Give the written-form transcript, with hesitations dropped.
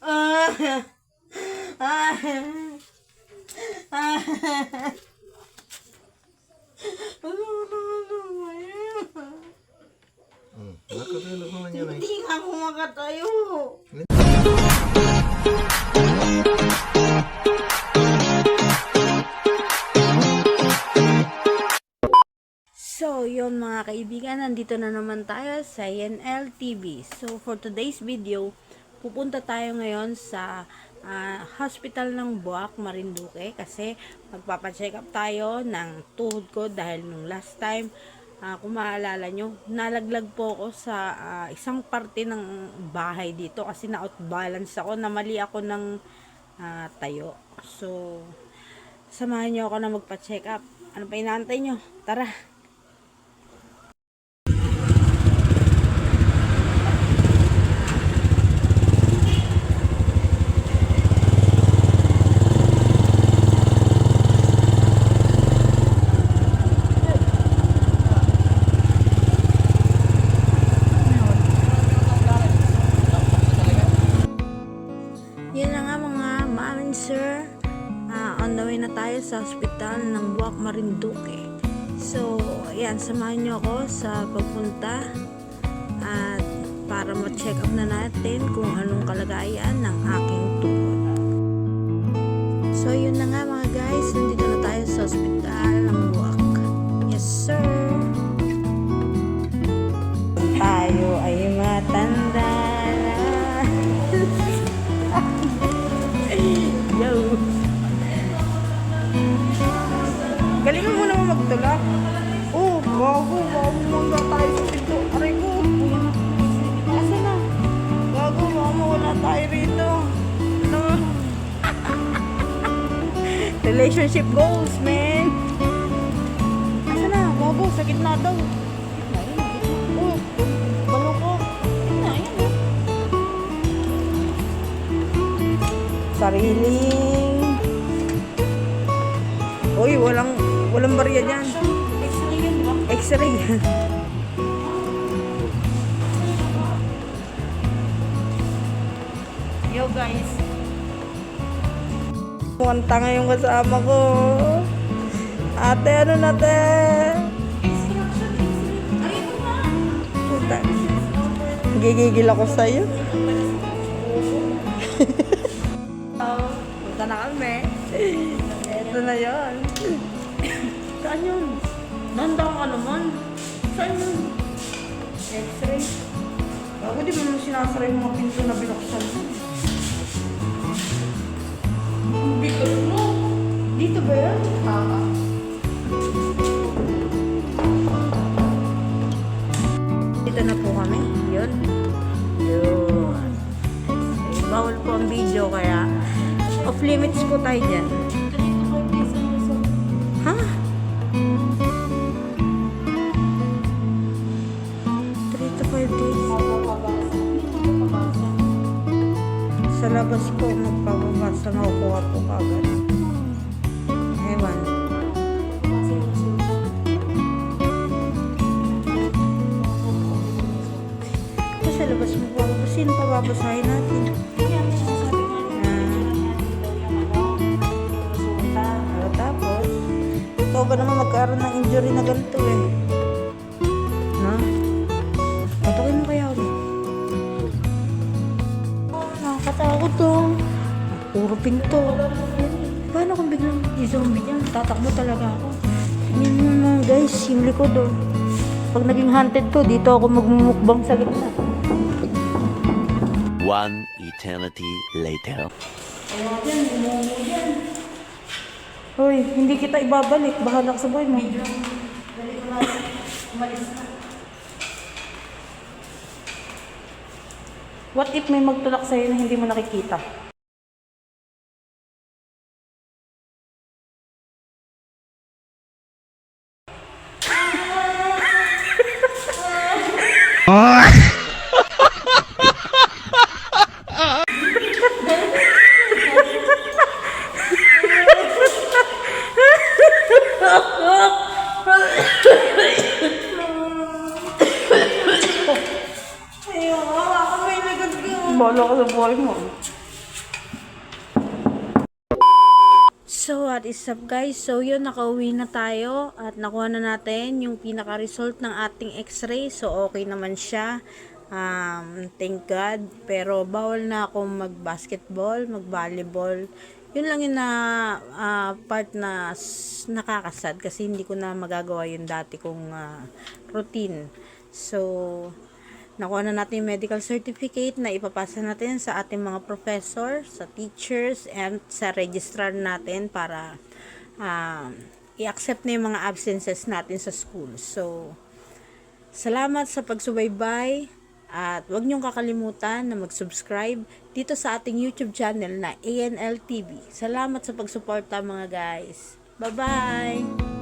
Ah, ah, ah. Nakatulog naman yan eh. Hindi nga ako makatayo. So, yun mga kaibigan, nandito na naman tayo sa YNL TV. So, for today's video, pupunta tayo ngayon sa hospital ng Buwak, Marinduque kasi magpapacheck up tayo ng tuhod ko dahil nung last time, kung maalala nyo, nalaglag po ako sa isang parte ng bahay dito kasi na-outbalance ako, namali ako ng tayo. So, samahan nyo ako na magpa-check up. Ano pa inaantay nyo? Tara! Yan na nga mga maamin sir, on the way na tayo sa hospital ng Buwak, Marinduque. So, ayan, samahan nyo ako sa pagpunta at para ma-check up na natin kung anong kalagayan ng aking tuhod. So, yun na nga mga guys, nandito na tayo sa hospital ng Buwak. Yes sir! Tayo ay matanda na. Yo! Galingan mo naman magtulak. Oh, bago muna tayo sa pinto. Aray ko. Asa na? Bago mawala tayo rito. Ano? Relationship goals, man. Asa na? Bago, sa gitna daw. Oh, balo ko. Ayan. Sariling. Uy, walang barya dyan. X-ray yun, di ba? X-ray yan. Yo guys. Muwanta nga yung kasama ko. Ate, ano na te? Puta. Gigigil ako sa'yo. Punta na kami. Ito na yun. Saan yun? Nanda ka naman. Saan yun? X-ray. Bago di mo naman sinasara yung mga pinto na binuksan mo. Bigat mo. Dito ba yun? Dito na po kami. Yun. Yun. Bawal po ang video kaya off limits po tayo dyan. Ha? 3 to 5 days. Sa labas po magpapabasa, makukuha po kagad. Ewan. Sa labas magpapabasa, sino pababasahin natin? Tapos, ikaw ba naman magkaroon ng injury na ganito eh? Na? Patukin mo kaya ulit. Nakakatakot to. Puro pinto. Paano kung biglang i-zombie niyan? Tatakbo talaga ako. Yan mga guys, yung likod oh. Pag naging hunted to, dito ako magmumukbang sa gitna. One eternity later. Ayaw dyan, bumumo dyan. Hoy, hindi kita ibabalik. Bahala ka sa buhay mo. Dali ko na. Umalis na. What if may magtulak sa'yo na hindi mo nakikita? Bahala ka sa buhay mo. So, what is up guys? So, yun, nakauwi na tayo at nakuha na natin yung pinaka-result ng ating x-ray. So, okay naman siya. Thank God. Pero, bawal na akong mag-basketball, mag-volleyball. Yun lang yung part na nakakasad kasi hindi ko na magagawa yung dati kong routine. So, nakuha na natin yung medical certificate na ipapasa natin sa ating mga professor, sa teachers, and sa registrar natin para i-accept na yung mga absences natin sa school. So, salamat sa pagsubaybay at huwag niyong kakalimutan na mag-subscribe dito sa ating YouTube channel na ANL TV. Salamat sa pagsuporta mga guys. Bye-bye!